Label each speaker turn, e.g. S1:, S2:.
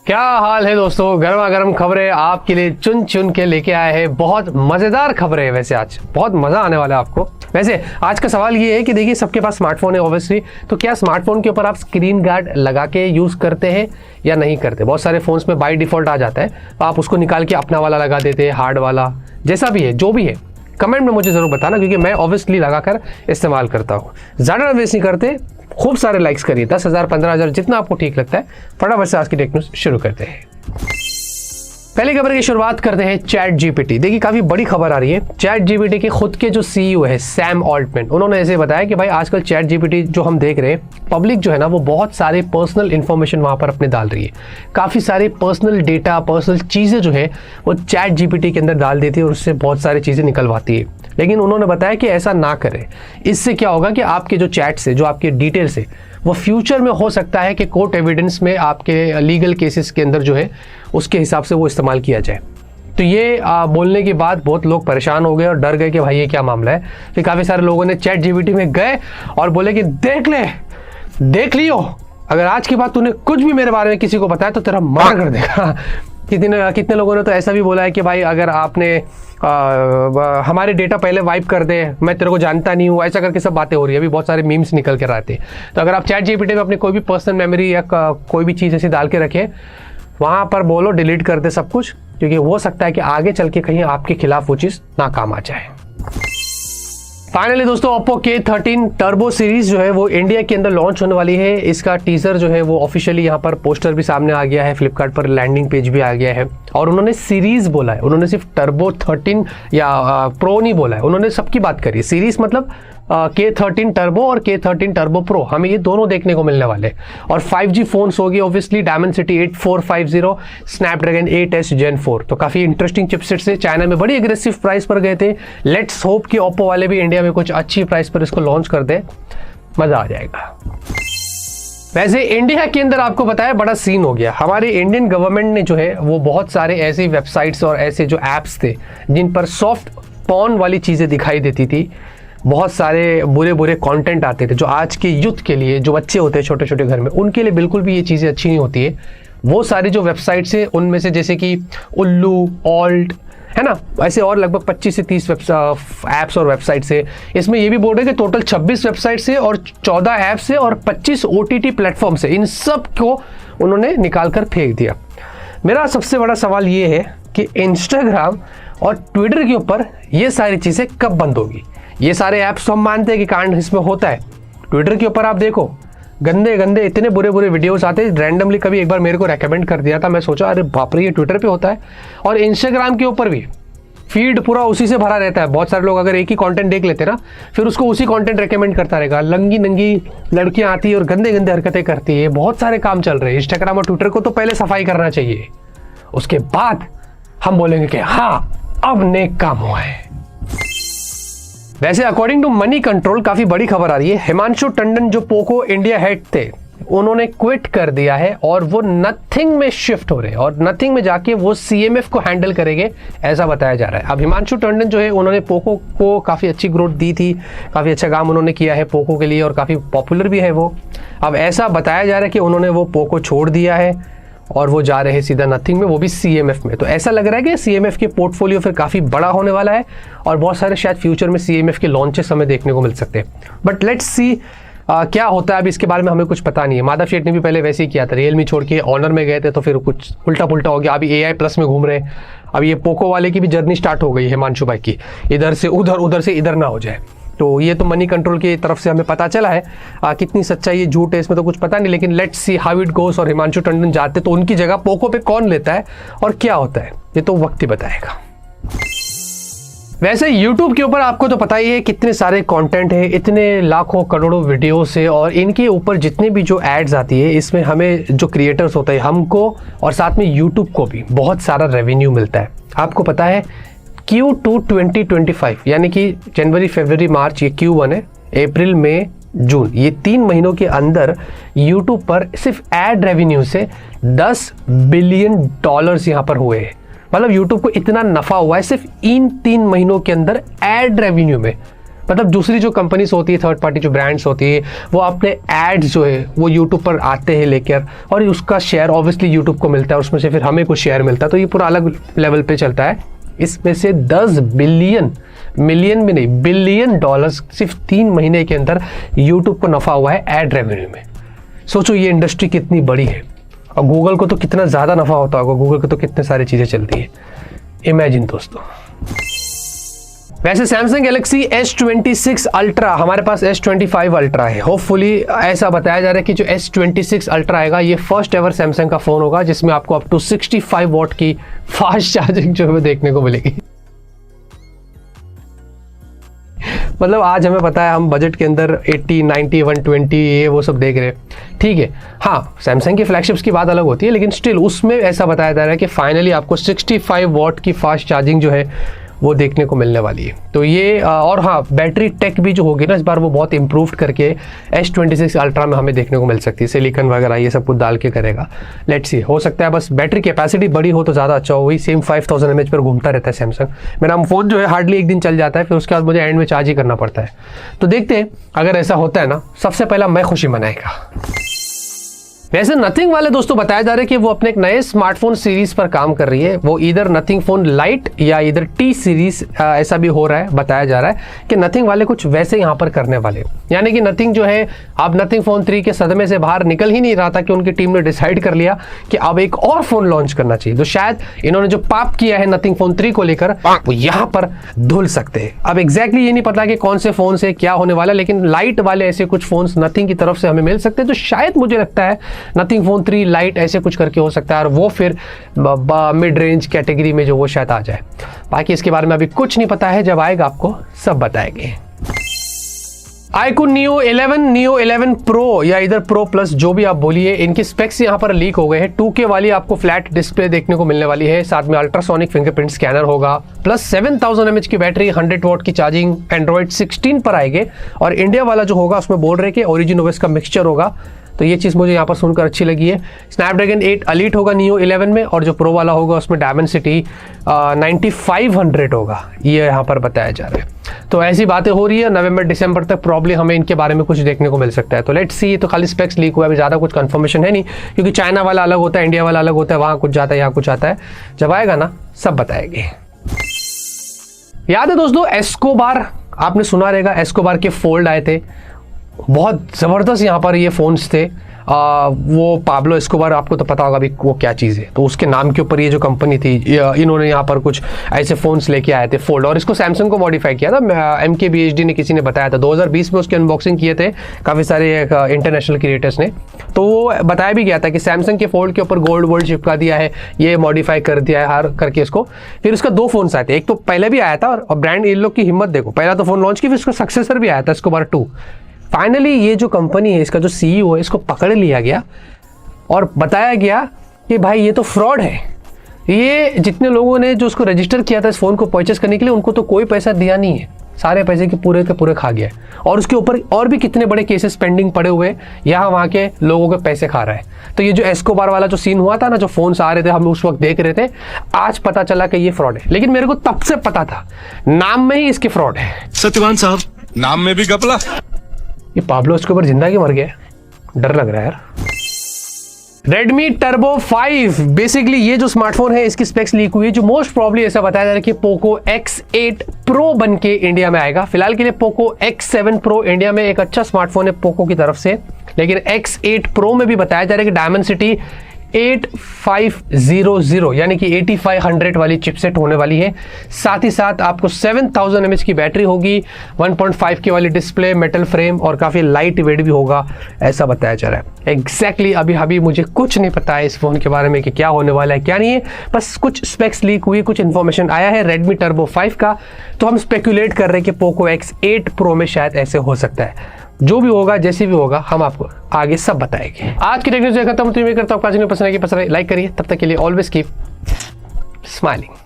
S1: क्या हाल है दोस्तों, गर्मा गर्म खबरें आपके लिए चुन चुन के लेके आए हैं। बहुत मजेदार खबरें है, वैसे आज बहुत मजा आने वाला है आपको। वैसे आज का सवाल ये है कि देखिए, सबके पास स्मार्टफोन है ऑब्वियसली, तो क्या स्मार्टफोन के ऊपर आप स्क्रीन गार्ड लगा के यूज करते हैं या नहीं करते। बहुत सारे फोन्स में बाय डिफॉल्ट आ जाता है, तो आप उसको निकाल के अपना वाला लगा देते हैं, हार्ड वाला, जैसा भी है, जो भी है कमेंट में मुझे जरूर बताना, क्योंकि मैं ऑब्वियसली लगाकर इस्तेमाल करता हूँ। ज्यादा वेस्ट नहीं करते, खूब सारे लाइक्स करिए, 10,000 15,000 जितना आपको ठीक लगता है। फटाफट से आज की टेक न्यूज़ शुरू करते हैं। पहली खबर की शुरुआत करते हैं चैट जीपीटी। देखिए, काफी बड़ी खबर आ रही है। चैट जीपीटी के खुद के जो सीईओ है सैम ऑल्टमैन, उन्होंने ऐसे बताया कि भाई आजकल चैट जीपीटी जो हम देख रहे हैं, पब्लिक जो है ना वो बहुत सारे पर्सनल इंफॉर्मेशन वहां पर अपने डाल रही है। काफी सारे पर्सनल डेटा, पर्सनल चीजें जो है वो चैट जीपीटी के अंदर डाल देती है और उससे बहुत सारी चीजें निकलवाती है। लेकिन उन्होंने बताया कि ऐसा ना करें। इससे क्या होगा कि आपके जो चैट्स है, जो आपके डिटेल्स है, वो फ्यूचर में हो सकता है कि कोर्ट एविडेंस में, आपके लीगल केसेस के अंदर जो है उसके हिसाब से वो इस्तेमाल किया जाए। तो ये बोलने के बाद बहुत लोग परेशान हो गए और डर गए कि भाई ये क्या मामला है। फिर काफ़ी सारे लोगों ने चैट जीपीटी में गए और बोले कि देख लियो, अगर आज के बाद तूने कुछ भी मेरे बारे में किसी को बताया तो तेरा मर्डर कर देगा। कितने लोगों ने तो ऐसा भी बोला है कि भाई अगर आपने हमारे डेटा पहले वाइप कर दे, मैं तेरे को जानता नहीं हूँ, ऐसा करके सब बातें हो रही है। अभी बहुत सारे मीम्स निकल के रहते हैं। तो अगर आप चैट जीपीटी में अपनी कोई भी पर्सनल मेमोरी या कोई भी चीज़ ऐसी डाल के रखें, वहाँ पर बोलो डिलीट कर दे सब कुछ, क्योंकि हो सकता है कि आगे चल के कहीं आपके खिलाफ वो चीज़ नाकाम आ जाए। फाइनली दोस्तों, Oppo K13 टर्बो सीरीज जो है वो इंडिया के अंदर लॉन्च होने वाली है। इसका टीजर जो है वो ऑफिशियली यहाँ पर पोस्टर भी सामने आ गया है, फ्लिपकार्ट पर लैंडिंग पेज भी आ गया है। और उन्होंने सीरीज बोला है, उन्होंने सिर्फ टर्बो 13 या प्रो नहीं बोला है, उन्होंने सबकी बात करी है। सीरीज मतलब K13 टर्बो और K13 टर्बो प्रो, हमें ये दोनों देखने को मिलने वाले। और 5G फोन्स होगी obviously, Dimensity 8450, Snapdragon 8S Gen 4। तो काफ़ी इंटरेस्टिंग चिपसेट्स है। चाइना में बड़ी एग्रेसिव प्राइस पर गए थे। लेट्स होप कि ओप्पो वाले भी इंडिया में कुछ अच्छी प्राइस पर इसको लॉन्च कर दे, मज़ा आ जाएगा। वैसे इंडिया के अंदर आपको बताया बड़ा सीन हो गया। हमारे इंडियन गवर्नमेंट ने जो है वो बहुत सारे ऐसी वेबसाइट्स और ऐसे जो ऐप्स थे जिन पर सॉफ्ट पॉर्न वाली चीज़ें दिखाई देती थी, बहुत सारे बुरे कंटेंट आते थे, जो आज के यूथ के लिए, जो बच्चे होते हैं छोटे छोटे घर में, उनके लिए बिल्कुल भी ये चीज़ें अच्छी नहीं होती है। वो सारी जो वेबसाइट्स है उनमें से जैसे कि उल्लू, ऑल्ट, है ना, ऐसे और लगभग 25 से 30 ऐप्स और वेबसाइट्स है। इसमें ये भी बोल रहे हैं कि टोटल 26 वेबसाइट्स है और 14 ऐप्स है और 25 OTT प्लेटफॉर्म्स है। इन सब को उन्होंने निकाल कर फेंक दिया। मेरा सबसे बड़ा सवाल ये है कि इंस्टाग्राम और ट्विटर के ऊपर ये सारी चीज़ें कब बंद होगी। ये सारे ऐप्स तो हम मानते हैं कि कांड इसमें होता है। ट्विटर के ऊपर आप देखो, गंदे गंदे इतने बुरे वीडियोस आते हैं। रैंडमली कभी एक बार मेरे को रेकमेंड कर दिया था, मैं सोचा अरे बाप रे, ये ट्विटर पे होता है। और इंस्टाग्राम के ऊपर भी फीड पूरा उसी से भरा रहता है। बहुत सारे लोग अगर एक ही कंटेंट देख लेते ना, फिर उसको उसी कंटेंट रेकमेंड करता रहेगा। लंगी नंगी लड़कियां आती है और गंदे गंदे हरकतें करती है। बहुत सारे काम चल रहे हैं। इंस्टाग्राम और ट्विटर को तो पहले सफाई करना चाहिए, उसके बाद हम बोलेंगे कि हाँ अब नेक काम हुआ है। वैसे अकॉर्डिंग टू मनी कंट्रोल काफी बड़ी खबर आ रही है। हिमांशु टंडन जो पोको इंडिया हेड थे, उन्होंने क्विट कर दिया है और वो नथिंग में शिफ्ट हो रहे हैं और नथिंग में जाके वो CMF को हैंडल करेंगे, ऐसा बताया जा रहा है। अब हिमांशु टंडन जो है, उन्होंने पोको को काफ़ी अच्छी ग्रोथ दी थी, काफ़ी अच्छा काम उन्होंने किया है पोको के लिए और काफ़ी पॉपुलर भी है वो। अब ऐसा बताया जा रहा है कि उन्होंने वो पोको छोड़ दिया है और वो जा रहे हैं सीधा नथिंग में, वो भी CMF में। तो ऐसा लग रहा है कि CMF के पोर्टफोलियो फिर काफ़ी बड़ा होने वाला है और बहुत सारे शायद फ्यूचर में CMF के लॉन्चेस हमें देखने को मिल सकते हैं। बट लेट्स सी क्या होता है। अभी इसके बारे में हमें कुछ पता नहीं है। माधव शेठ ने भी पहले वैसे ही किया था, रियलमी छोड़ के ऑनर में गए थे, तो फिर कुछ उल्टा पुल्टा हो गया। अभी AI प्लस में घूम रहे हैं। अब ये पोको वाले की भी जर्नी स्टार्ट हो गई है हिमांशु भाई की, इधर से उधर, उधर से इधर ना हो जाए। तो ये तो मनी कंट्रोल की तरफ से हमें पता चला है। कितनी सच्चाई ये झूठ है इसमें तो कुछ पता नहीं, लेकिन let's see how it goes. और हिमांशु टंडन जाते तो उनकी जगह पोको पे कौन लेता है और क्या होता है, ये तो वक्त ही बताएगा। वैसे YouTube के ऊपर आपको तो पता ही है कितने सारे कंटेंट है, इतने लाखों करोड़ों वीडियोस है और इनके ऊपर जितने भी जो एड्स आती है, इसमें हमें जो क्रिएटर्स होते हैं, हमको और साथ में YouTube को भी बहुत सारा रेवेन्यू मिलता है। आपको पता है Q2 2025 यानी कि जनवरी, फरवरी, मार्च, ये Q1 है, अप्रैल, मई, जून, ये 3 महीनों के अंदर YouTube पर सिर्फ एड रेवेन्यू से $10 बिलियन यहाँ पर हुए हैं। मतलब YouTube को इतना नफा हुआ है सिर्फ इन 3 महीनों के अंदर एड रेवेन्यू में। मतलब दूसरी जो कंपनीज होती है, थर्ड पार्टी जो ब्रांड्स होती है, वो अपने एड्स जो है वो यूट्यूब पर आते हैं लेकर, और उसका शेयर ऑब्वियसली यूट्यूब को मिलता है, उसमें से फिर हमें कुछ शेयर मिलता है, तो ये पूरा अलग लेवल पे चलता है। इसमें से 10 बिलियन, मिलियन भी नहीं, बिलियन डॉलर्स सिर्फ 3 महीने के अंदर यूट्यूब को नफा हुआ है एड रेवेन्यू में। सोचो ये इंडस्ट्री कितनी बड़ी है, और गूगल को तो कितना ज़्यादा नफा होता होगा, गूगल को तो कितने सारी चीज़ें चलती है, इमेजिन दोस्तों। वैसे सैमसंग गैलेक्सी S26 अल्ट्रा, हमारे पास S25 अल्ट्रा है। होपफुली ऐसा बताया जा रहा है कि जो S26 अल्ट्रा आएगा ये फर्स्ट एवर सैमसंग का फ़ोन होगा जिसमें आपको अप टू 65 वॉट की फास्ट चार्जिंग जो है देखने को मिलेगी। मतलब आज हमें पता है हम बजट के अंदर 80, 90, 120 ये वो सब देख रहे हैं, ठीक है। हाँ, सैमसंग की फ्लैगशिप्स की बात अलग होती है, लेकिन स्टिल उसमें ऐसा बताया जा रहा है कि फाइनली आपको 65 वॉट की फास्ट चार्जिंग जो है वो देखने को मिलने वाली है। तो ये और हाँ, बैटरी टेक भी जो होगी ना इस बार वो बहुत इंप्रूव करके S26 अल्ट्रा में हमें देखने को मिल सकती है। सिलिकॉन वगैरह ये सब कुछ डाल के करेगा, लेट्स सी। हो सकता है बस बैटरी कैपेसिटी बड़ी हो तो ज़्यादा अच्छा हो। वही सेम 5000 mAh पर घूमता रहता है सैमसंग। मेरा फ़ोन जो है हार्डली एक दिन चल जाता है, फिर उसके बाद मुझे एंड में चार्ज ही करना पड़ता है। तो देखते हैं, अगर ऐसा होता है ना, सबसे पहला मैं खुशी मनाएगा। वैसे नथिंग वाले दोस्तों बताया जा रहा है कि वो अपने एक नए स्मार्टफोन सीरीज पर काम कर रही है। वो इधर नथिंग फोन लाइट या इधर टी सीरीज ऐसा भी हो रहा है, बताया जा रहा है कि नथिंग वाले कुछ वैसे यहाँ पर करने वाले। यानी कि नथिंग जो है अब नथिंग फोन 3 के सदमे से बाहर निकल ही नहीं रहा था कि उनकी टीम ने डिसाइड कर लिया कि अब एक और फोन लॉन्च करना चाहिए। तो शायद इन्होंने जो पाप किया है नथिंग फोन 3 को लेकर वो यहाँ पर धुल सकते हैं। अब एग्जैक्टली ये नहीं पता कि कौन से फोन से क्या होने वाला, लेकिन लाइट वाले ऐसे कुछ फोन नथिंग की तरफ से हमें मिल सकते हैं। तो शायद मुझे लगता है नथिंग फोन 3 लाइट ऐसे कुछ करके हो सकता है, और वो फिर मिड रेंज कैटेगरी में जो वो शायद आ जाए। बाकी इसके बारे में अभी कुछ नहीं पता है, जब आएगा आपको सब बताएंगे। iQOO Neo 11, Neo 11 Pro या इधर Pro Plus जो भी आप बोलिए, इनकी स्पेक्स यहाँ पर लीक हो गए हैं। 2K वाली आपको फ्लैट डिस्प्ले देखने को मिलने वाली है, साथ में अल्ट्रासोनिक फिंगरप्रिंट स्कैनर होगा, प्लस 7000 mAh की बैटरी, 100 वॉट की चार्जिंग, एंड्रॉइड 16 पर आएंगे। और इंडिया वाला जो होगा उसमें बोल रहे कि ओरिजिन ओएस का मिक्सचर होगा, तो ये चीज़ मुझे यहाँ पर सुनकर अच्छी लगी है। स्नैपड्रैगन 8 एलीट होगा Neo 11 में, और जो प्रो वाला होगा उसमें डायमेंसिटी 9500 होगा, ये यहाँ पर बताया जा रहा है। तो ऐसी बातें हो रही है, नवंबर दिसंबर तक प्रॉब्ली हमें इनके बारे में कुछ देखने को मिल सकता है। तो लेट्स सी। तो खाली स्पेक्स लीक हुआ है, अभी ज़्यादा कुछ कंफर्मेशन है नहीं, क्योंकि चाइना वाला अलग होता है, इंडिया वाला अलग होता है, वहाँ कुछ जाता है, यहाँ कुछ आता है। जब आएगा ना सब बताएंगे। याद है दोस्तों एस्कोबार, आपने सुना रहेगा, एस्कोबार के फोल्ड आए थे, बहुत ज़बरदस्त यहाँ पर ये फ़ोन्स थे। वो पाब्लो एस्कोबार, आपको तो पता होगा अभी वो क्या चीज़ है, तो उसके नाम के ऊपर ये जो कंपनी थी इन्होंने यहाँ पर कुछ ऐसे फ़ोन्स लेके आए थे फोल्ड, और इसको सैमसंग को मॉडिफाई किया था। MKBHD ने किसी ने बताया था, 2020 में उसके अनबॉक्सिंग किए थे काफ़ी सारे इंटरनेशनल क्रिएटर्स ने। तो वो बताया भी गया था कि सैमसंग के फोल्ड के ऊपर गोल्ड चिपका दिया है, ये मॉडिफाई कर दिया है हर करके इसको। फिर उसका 2 फ़ोन्स आए थे, एक तो पहले भी आया था, और ब्रांड इन लोग की हिम्मत देखो, पहला तो फ़ोन लॉन्च किया, फिर उसका सक्सेसर भी आया था एस्कोबार 2। फाइनली ये जो कंपनी है, इसका जो CEO है, इसको पकड़ लिया गया और बताया गया कि भाई ये तो फ्रॉड है। ये जितने लोगों ने जो उसको रजिस्टर किया था इस फ़ोन को परचेस करने के लिए, उनको तो कोई पैसा दिया नहीं है, सारे पैसे के पूरे खा गया है। और उसके ऊपर और भी कितने बड़े केसेस पेंडिंग पड़े हुए, यहाँ वहाँ के लोगों के पैसे खा रहा है। तो ये जो एस्कोबार वाला जो सीन हुआ था ना, जो फ़ोन्स आ रहे थे, हम उस वक्त देख रहे थे, आज पता चला कि ये फ्रॉड है। लेकिन मेरे को तब से पता था, नाम में ही इसके फ्रॉड है।
S2: सत्यवान साहब, नाम में भी गपला।
S1: ये पाब्लो एस्कोबार जिंदा क्यों मर गया, डर लग रहा है यार। Redmi Turbo 5, बेसिकली ये जो स्मार्टफोन है इसकी स्पेक्स लीक हुई है, जो मोस्ट प्रॉब्ली ऐसा बताया जा रहा है कि पोको X8 Pro बन के इंडिया में आएगा। फिलहाल के लिए पोको X7 Pro इंडिया में एक अच्छा स्मार्टफोन है पोको की तरफ से, लेकिन X8 Pro में भी बताया जा रहा है कि डायमेंसिटी 8500 यानी कि 8500 वाली चिपसेट होने वाली है। साथ ही साथ आपको 7000 mAh की बैटरी होगी, 1.5K वाली डिस्प्ले, मेटल फ्रेम, और काफ़ी लाइट वेट भी होगा, ऐसा बताया जा रहा है। एग्जैक्टली अभी मुझे कुछ नहीं पता है इस फ़ोन के बारे में कि क्या होने वाला है क्या नहीं है, बस कुछ स्पेक्स लीक हुई, कुछ इन्फॉर्मेशन आया है Redmi Turbo 5 का। तो हम स्पेकुलेट कर रहे हैं कि पोको X8 Pro में शायद ऐसे हो सकता है। जो भी होगा, जैसे भी होगा, हम आपको आगे सब बताएंगे। आज की टेक्निक खत्म, तो मैं करता हूँ, पसंद है कि पसंद लाइक करिए। तब तक के लिए ऑलवेज कीप स्माइलिंग।